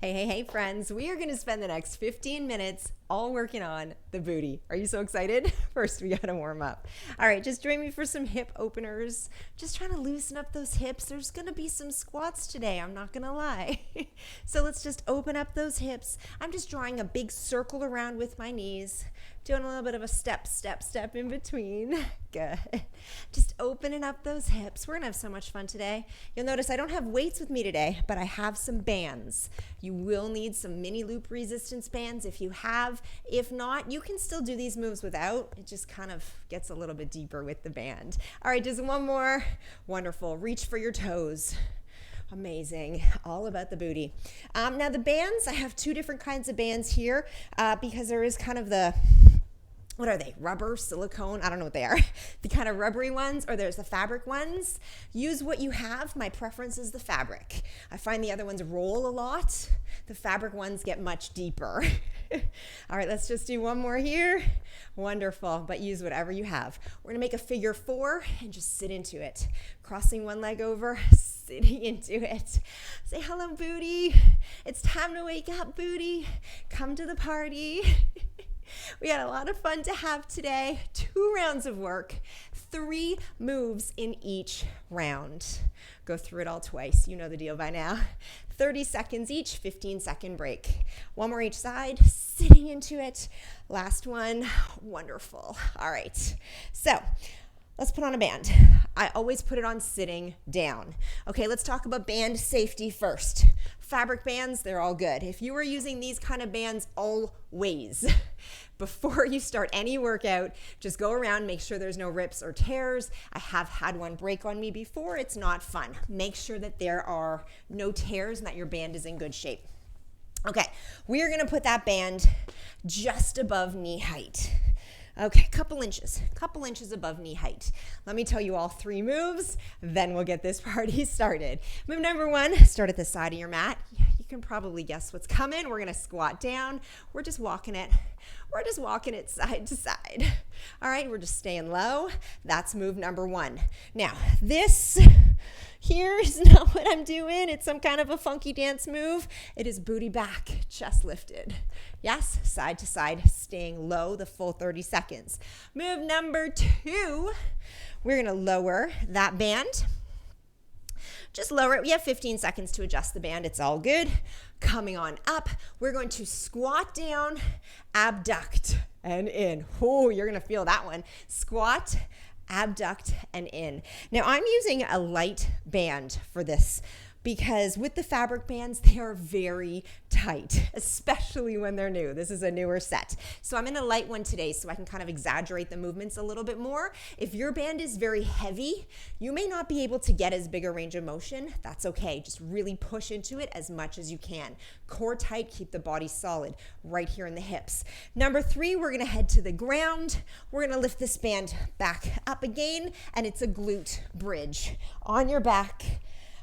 Hey, friends. We are going to spend the next 15 minutes all working on the booty. Are you so excited? First, we got to warm up. All right, just join me for some hip openers. Just trying to loosen up those hips. There's going to be some squats today, I'm not going to lie. So let's just open up those hips. I'm just drawing a big circle around with my knees, doing a little bit of a step in between. Good. Just opening up those hips. We're going to have so much fun today. You'll notice I don't have weights with me today, but I have some bands. You will need some mini loop resistance bands if you have. If not, you can still do these moves without. It just kind of gets a little bit deeper with the band. All right, just one more. Wonderful. Reach for your toes. Amazing. All about the booty. Now the bands, I have two different kinds of bands here because there is kind of the, what are they? Rubber, silicone? I don't know what they are. The kind of rubbery ones, or there's the fabric ones. Use what you have. My preference is the fabric. I find the other ones roll a lot. The fabric ones get much deeper. All right, let's just do one more here. Wonderful, but use whatever you have. We're gonna make a figure 4 and just sit into it. Crossing one leg over, sitting into it. Say hello, booty. It's time to wake up, booty. Come to the party. We had a lot of fun to have today. 2 rounds of work, 3 moves in each round. Go through it all twice. You know the deal by now. 30 seconds each, 15-second break. One more each side, sitting into it. Last one. Wonderful. All right. So let's put on a band. I always put it on sitting down. Okay, let's talk about band safety first. Fabric bands, they're all good. If you are using these kind of bands, always, before you start any workout, just go around, make sure there's no rips or tears. I have had one break on me before. It's not fun. Make sure that there are no tears and that your band is in good shape. Okay, we are gonna put that band just above knee height. Okay, couple inches above knee height. Let me tell you all 3 moves, then we'll get this party started. Move number 1, start at the side of your mat. You can probably guess what's coming. We're gonna squat down. We're just walking it side to side. All right, we're just staying low. That's move number 1. Now, this here is not what I'm doing. It's some kind of a funky dance move. It is booty back, chest lifted. Yes, side to side, staying low the full 30 seconds. Move number 2, we're gonna lower that band. Just lower it. We have 15 seconds to adjust the band. It's all good. Coming on up, we're going to squat down, abduct, and in. Oh, you're gonna feel that one. Squat, abduct, and in. Now I'm using a light band for this because with the fabric bands, they are very tight, especially when they're new. This is a newer set. So I'm in a light one today so I can kind of exaggerate the movements a little bit more. If your band is very heavy, you may not be able to get as big a range of motion. That's okay. Just really push into it as much as you can. Core tight, keep the body solid right here in the hips. Number 3, we're gonna head to the ground. We're gonna lift this band back up again, and it's a glute bridge on your back.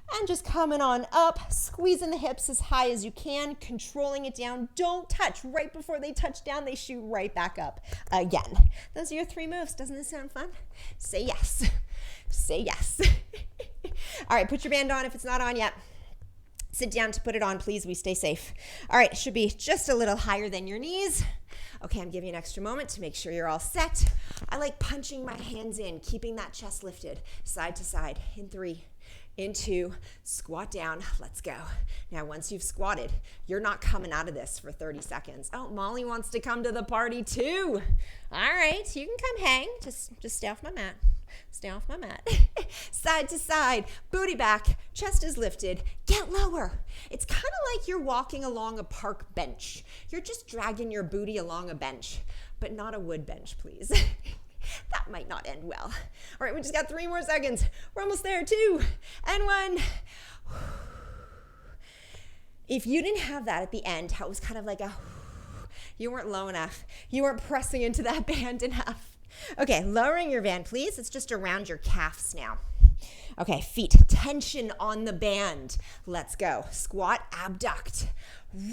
And just coming on up, squeezing the hips as high as you can, controlling it down. Don't touch. Right before they touch down, they shoot right back up again. Those are your 3 moves. Doesn't this sound fun? Say yes. Say yes. All right, put your band on if it's not on yet. Sit down to put it on, please. We stay safe. All right, it should be just a little higher than your knees. Okay, I'm giving you an extra moment to make sure you're all set. I like punching my hands in, keeping that chest lifted, side to side, in 3. In 2, squat down, let's go. Now, once you've squatted, you're not coming out of this for 30 seconds. Oh, Molly wants to come to the party too. All right, you can come hang. Just stay off my mat. Stay off my mat. Side to side, booty back, chest is lifted. Get lower. It's kind of like you're walking along a park bench. You're just dragging your booty along a bench, but not a wood bench, please. That might not end well. All right, we just got 3 more seconds. We're almost there, 2 and 1. If you didn't have that at the end, how it was kind of like you weren't low enough. You weren't pressing into that band enough. Okay, lowering your band, please. It's just around your calves now. Okay, feet, tension on the band. Let's go. Squat, abduct,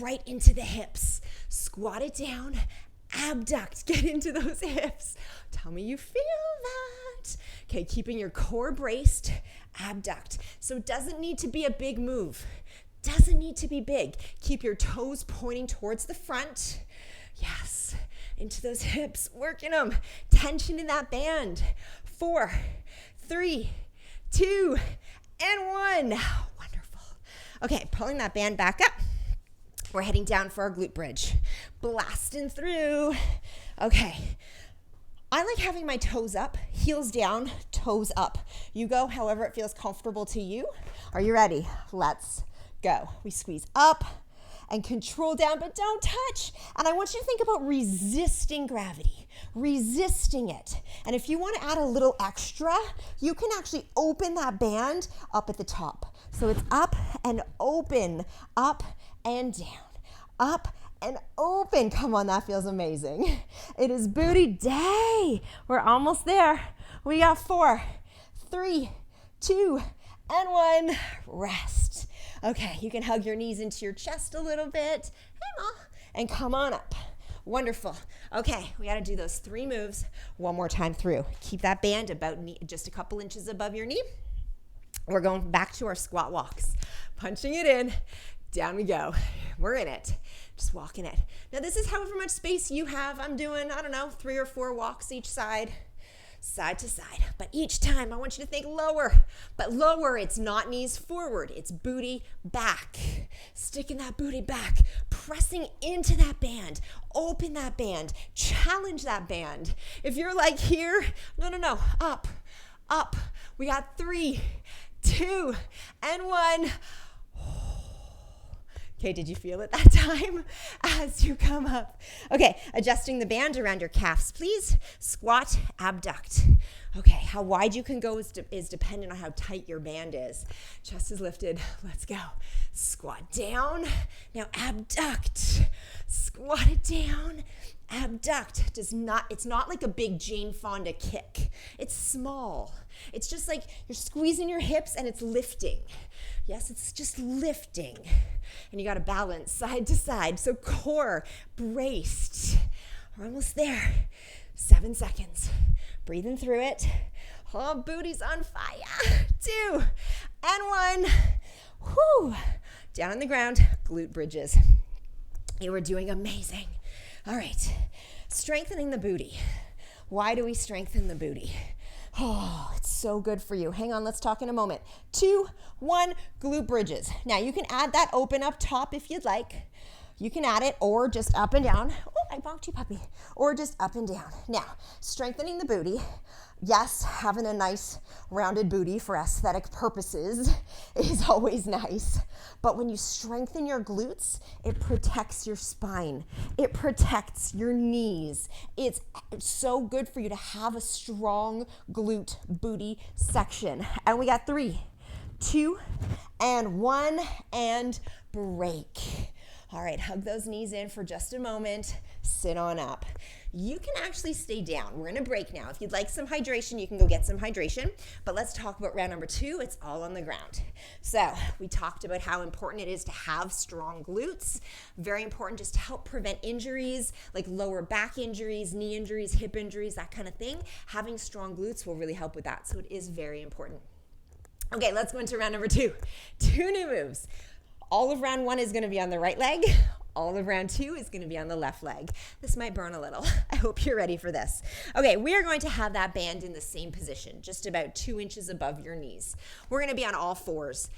right into the hips. Squat it down, abduct, get into those hips. Tell me you feel that. Okay, keeping your core braced, abduct. So it doesn't need to be a big move. Doesn't need to be big. Keep your toes pointing towards the front. Yes, into those hips, working them. Tension in that band. 4, 3, 2, and 1. Wonderful. Okay, pulling that band back up. We're heading down for our glute bridge. Blasting through. Okay. I like having my toes up, heels down, toes up. You go however it feels comfortable to you. Are you ready? Let's go. We squeeze up and control down, but don't touch. And I want you to think about resisting gravity, resisting it. And if you want to add a little extra, you can actually open that band up at the top. So it's up and open, up and down, up and open. Come on, that feels amazing. It is booty day. We're almost there. We got 4, 3, 2, and 1. Rest. Okay, you can hug your knees into your chest a little bit. Hey, Ma. And come on up. Wonderful. Okay, we got to do those 3 moves one more time through. Keep that band about just a couple inches above your knee. We're going back to our squat walks. Punching it in. Down we go. We're in it. Just walking it. Now this is however much space you have. I'm doing, 3 or 4 walks each side to side. But each time I want you to think lower. But lower, it's not knees forward. It's booty back. Sticking that booty back. Pressing into that band. Open that band. Challenge that band. If you're like here, no. Up, up. We got 3, 2, and 1. Okay, did you feel it that time as you come up? Okay, adjusting the band around your calves, please. Squat, abduct. Okay, how wide you can go is dependent on how tight your band is. Chest is lifted. Let's go. Squat down. Now abduct. Squat it down. Abduct. It's not like a big Jane Fonda kick. It's small. It's just like you're squeezing your hips and it's lifting. Yes, it's just lifting. And you got to balance side to side. So core braced. We're almost there. 7 seconds. Breathing through it. Oh, booty's on fire. 2 and 1. Whew. Down on the ground. Glute bridges. You were doing amazing. All right. Strengthening the booty. Why do we strengthen the booty? Oh, it's so good for you. Hang on, let's talk in a moment. 2, 1, glute bridges. Now you can add that open up top if you'd like. You can add it or just up and down. Oh, I bonked you, puppy. Or just up and down. Now, strengthening the booty. Yes, having a nice rounded booty for aesthetic purposes is always nice. But when you strengthen your glutes, it protects your spine. It protects your knees. It's so good for you to have a strong glute booty section. And we got 3, 2, and 1, and break. All right, hug those knees in for just a moment. Sit on up. You can actually stay down. We're in a break now. If you'd like some hydration, you can go get some hydration. But let's talk about round number 2. It's all on the ground. So we talked about how important it is to have strong glutes. Very important just to help prevent injuries, like lower back injuries, knee injuries, hip injuries, that kind of thing. Having strong glutes will really help with that. So it is very important. Okay, let's go into round number 2. 2 new moves. All of round 1 is going to be on the right leg. All of round 2 is going to be on the left leg. This might burn a little. I hope you're ready for this. Okay, we are going to have that band in the same position, just about 2 inches above your knees. We're going to be on all 4s.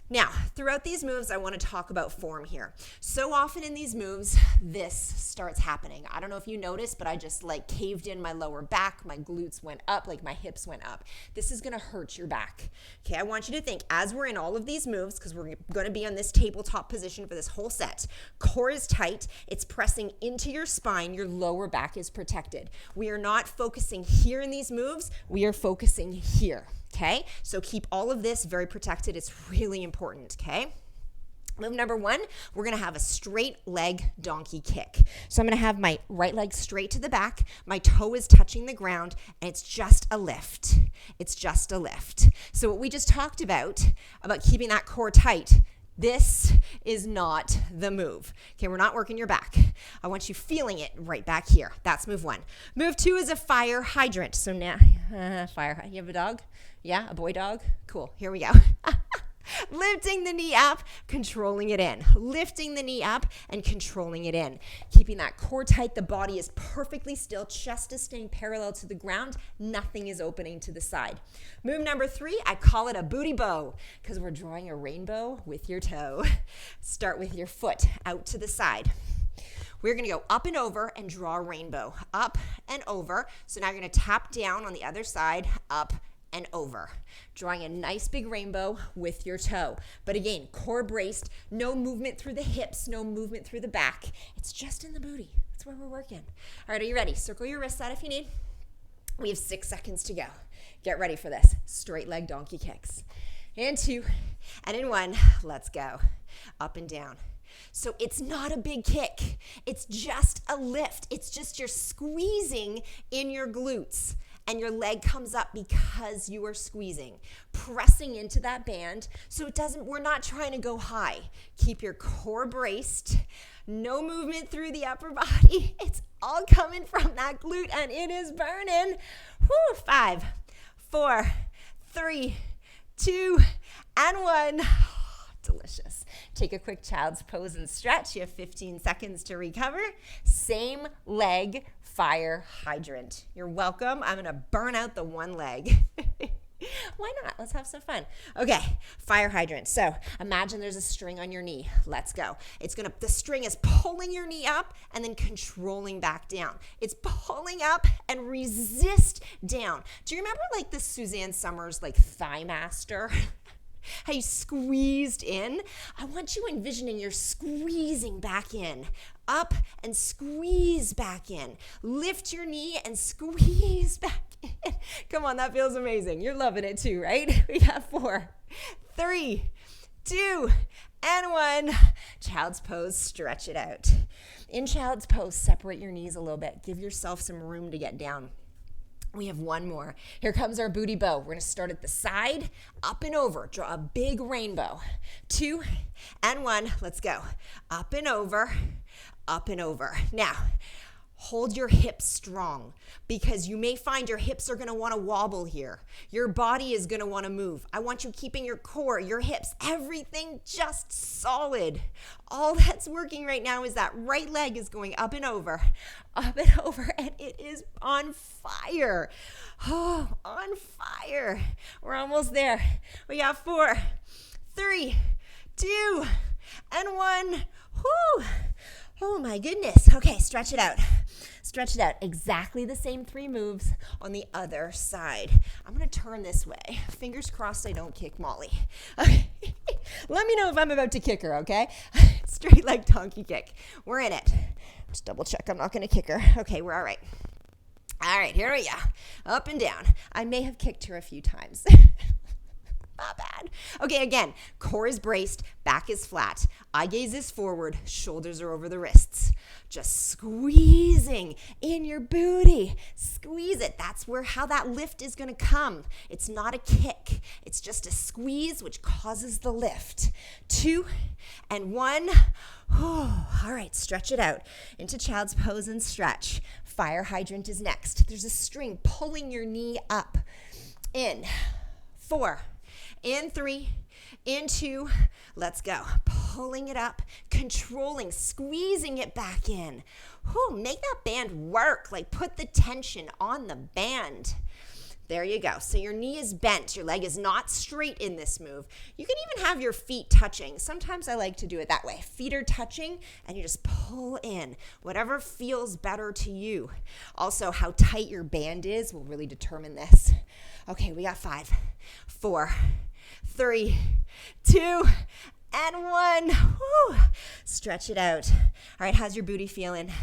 Now, throughout these moves, I want to talk about form here. So often in these moves, this starts happening. I don't know if you noticed, but I just like caved in my lower back. My glutes went up, like my hips went up. This is going to hurt your back. Okay, I want you to think as we're in all of these moves, because we're going to be on this tabletop position for this whole set. Core is tight. It's pressing into your spine. Your lower back is protected. We are not focusing here in these moves. We are focusing here. Okay, so keep all of this very protected. It's really important, okay? Move number 1, we're going to have a straight leg donkey kick. So I'm going to have my right leg straight to the back. My toe is touching the ground, and it's just a lift. It's just a lift. So what we just talked about keeping that core tight, this is not the move. Okay, we're not working your back. I want you feeling it right back here. That's move 1. Move 2 is a fire hydrant. So now, you have a dog? Yeah, a boy dog? Cool, here we go. Lifting the knee up, controlling it in. Lifting the knee up and controlling it in. Keeping that core tight. The body is perfectly still. Chest is staying parallel to the ground. Nothing is opening to the side. Move number 3, I call it a booty bow because we're drawing a rainbow with your toe. Start with your foot out to the side. We're going to go up and over and draw a rainbow. Up and over. So now you're going to tap down on the other side, up and over, drawing a nice big rainbow with your toe. But again, core braced, no movement through the hips, no movement through the back. It's just in the booty. That's where we're working. All right, are you ready? Circle your wrists out if you need. We have 6 seconds to go. Get ready for this. Straight leg donkey kicks. In 2, and in 1, let's go. Up and down. So it's not a big kick. It's just a lift. It's just you're squeezing in your glutes. And your leg comes up because you are squeezing, pressing into that band. So we're not trying to go high. Keep your core braced. No movement through the upper body. It's all coming from that glute and it is burning. Woo, 5, 4, 3, 2, and 1. Delicious. Take a quick child's pose and stretch. You have 15 seconds to recover. Same leg, fire hydrant. You're welcome. I'm going to burn out the one leg. Why not? Let's have some fun. Okay, fire hydrant. So imagine there's a string on your knee. Let's go. The string is pulling your knee up and then controlling back down. It's pulling up and resist down. Do you remember like the Suzanne Summers like Thigh Master? How you squeezed in? I want you envisioning you're squeezing back in. Up and squeeze back in. Lift your knee and squeeze back in. Come on, that feels amazing. You're loving it too, right? We got 4, 3, 2, and 1. Child's pose, stretch it out. In child's pose, separate your knees a little bit. Give yourself some room to get down. We have 1 more. Here comes our booty bow. We're going to start at the side, up and over. Draw a big rainbow. 2 and 1. Let's go. Up and over, up and over. Now, hold your hips strong because you may find your hips are going to want to wobble here. Your body is going to want to move. I want you keeping your core, your hips, everything just solid. All that's working right now is that right leg is going up and over, and it is on fire. Oh, on fire. We're almost there. We got 4, 3, 2, and 1. Whoo. Oh my goodness. Okay, stretch it out. Stretch it out. Exactly the same 3 moves on the other side. I'm going to turn this way. Fingers crossed I don't kick Molly. Okay. Let me know if I'm about to kick her, okay? Straight leg donkey kick. We're in it. Just double check I'm not going to kick her. Okay, we're all right. All right, here we go. Up and down. I may have kicked her a few times. Not bad. Okay, again, core is braced, back is flat, eye gaze is forward, shoulders are over the wrists. Just squeezing in your booty. Squeeze it. That's how that lift is going to come. It's not a kick. It's just a squeeze, which causes the lift. 2 and 1. Oh, all right, stretch it out into child's pose and stretch. Fire hydrant is next. There's a string pulling your knee up. In 4. In 3, in 2, let's go. Pulling it up, controlling, squeezing it back in. Whew, make that band work. Like put the tension on the band. There you go. So your knee is bent. Your leg is not straight in this move. You can even have your feet touching. Sometimes I like to do it that way. Feet are touching and you just pull in. Whatever feels better to you. Also, how tight your band is will really determine this. Okay, we got 5, 4, 3, 2, and 1. Whew. Stretch it out. All right, how's your booty feeling?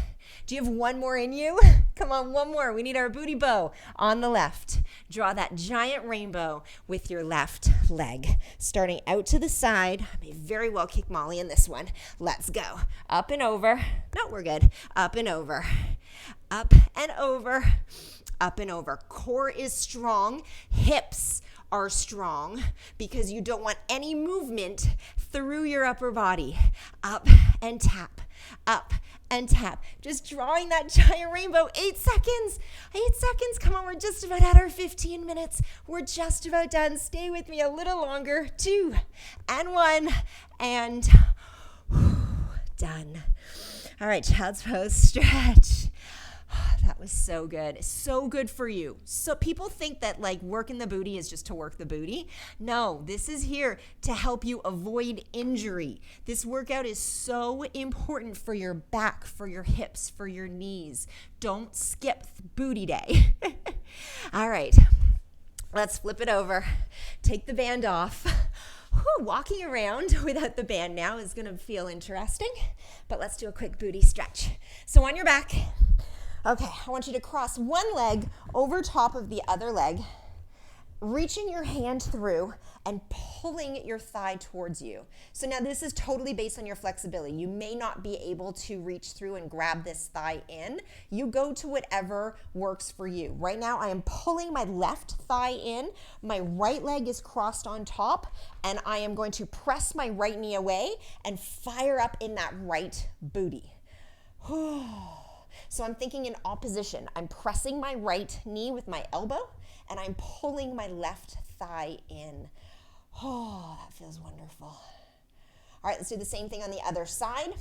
Do you have 1 more in you? Come on, 1 more. We need our booty bow on the left. Draw that giant rainbow with your left leg. Starting out to the side. I may very well kick Molly in this one. Let's go. Up and over. No, we're good. Up and over. Up and over. Up and over. Core is strong. Hips are strong because you don't want any movement through your upper body. Up and tap, up and tap. Just drawing that giant rainbow. 8 seconds. 8 seconds. Come on, we're just about at our 15 minutes. We're just about done. Stay with me a little longer. 2 and 1 and done. All right, child's pose, stretch. That was so good. So good for you. So people think that like working the booty is just to work the booty. No, this is here to help you avoid injury. This workout is so important for your back, for your hips, for your knees. Don't skip booty day. All right, let's flip it over. Take the band off. Walking around without the band now is going to feel interesting, but let's do a quick booty stretch. So on your back, okay, I want you to cross one leg over top of the other leg, reaching your hand through and pulling your thigh towards you. So now this is totally based on your flexibility. You may not be able to reach through and grab this thigh in. You go to whatever works for you. Right now I am pulling my left thigh in, my right leg is crossed on top, and I am going to press my right knee away and fire up in that right booty. So I'm thinking in opposition. I'm pressing my right knee with my elbow and I'm pulling my left thigh in. Oh, that feels wonderful. All right, let's do the same thing on the other side.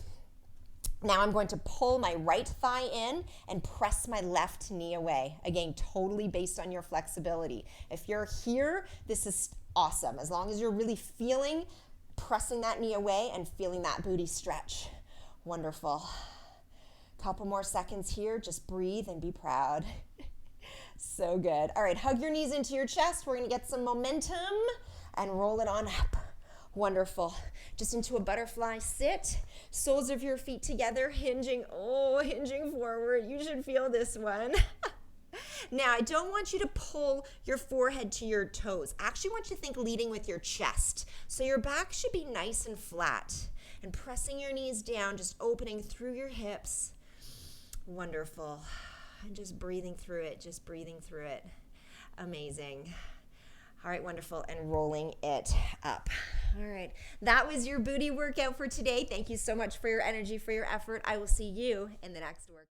Now I'm going to pull my right thigh in and press my left knee away. Again, totally based on your flexibility. If you're here, this is awesome. As long as you're really feeling pressing that knee away and feeling that booty stretch. Wonderful. Couple more seconds here. Just breathe and be proud. So good. All right, hug your knees into your chest. We're going to get some momentum and roll it on up. Wonderful. Just into a butterfly sit. Soles of your feet together, hinging forward. You should feel this one. Now, I don't want you to pull your forehead to your toes. I actually want you to think leading with your chest. So your back should be nice and flat. And pressing your knees down, just opening through your hips. Wonderful. And just breathing through it, just breathing through it. Amazing. All right, wonderful. And rolling it up. All right. That was your booty workout for today. Thank you so much for your energy, for your effort. I will see you in the next workout.